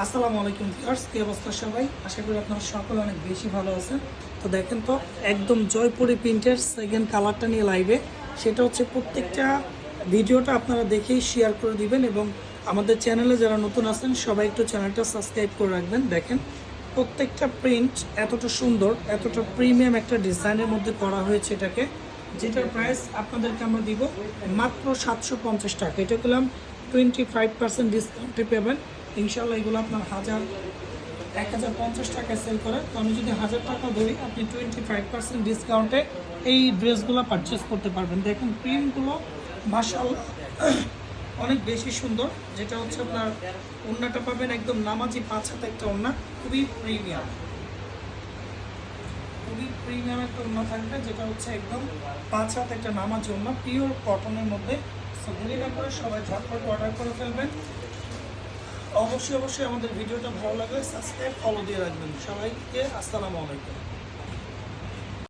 আসসালামু আলাইকুম ভিউয়ার্স, কি অবস্থা সবাই? আশা করি আপনারা সকলে অনেক বেশি ভালো আছেন। তো দেখেন তো একদম জয়পুরি প্রিন্টের সেকেন্ড কালারটা নিয়ে লাইভে, সেটা হচ্ছে প্রত্যেকটা ভিডিওটা আপনারা দেখেই শেয়ার করে দিবেন এবং আমাদের চ্যানেলে যারা নতুন আছেন সবাই একটু চ্যানেলটা সাবস্ক্রাইব করে রাখবেন। দেখেন প্রত্যেকটা প্রিন্ট এতটা সুন্দর, এতটা প্রিমিয়াম একটা ডিজাইনের মধ্যে করা হয়েছে এটাকে, যেটার প্রাইস আপনাদেরকে আমরা দিব মাত্র 750 টাকা। এটা করলাম 25% ডিসকাউন্টে পাবেন ইনশাল্লাহ। এগুলো আপনার 1050 টাকায় সেল করে, তো আমি যদি 1000 টাকা ধরি আপনি 25% ডিসকাউন্টে এই ড্রেসগুলো পারচেস করতে পারবেন। দেখুন প্রিন্টগুলো মাশাআল্লাহ অনেক বেশি সুন্দর। যেটা হচ্ছে আপনার ওড়নাটা পাবেন একদম নামাজি 5 হাত একটা ওড়না, খুবই প্রিমিয়াম, খুবই প্রিমিয়াম একটা ওড়না থাকবে, যেটা হচ্ছে একদম 5 হাত একটা নামাজি ওড়না, পিওর কটনের মধ্যে। সো দেরি না করে সবাই ঝটপট অর্ডার করে ফেলবেন। অবশ্যই আমাদের ভিডিওটা ভালো লাগলে সাবস্ক্রাইব ফলো দিয়ে রাখবেন। সবাইকে আসসালামু আলাইকুম।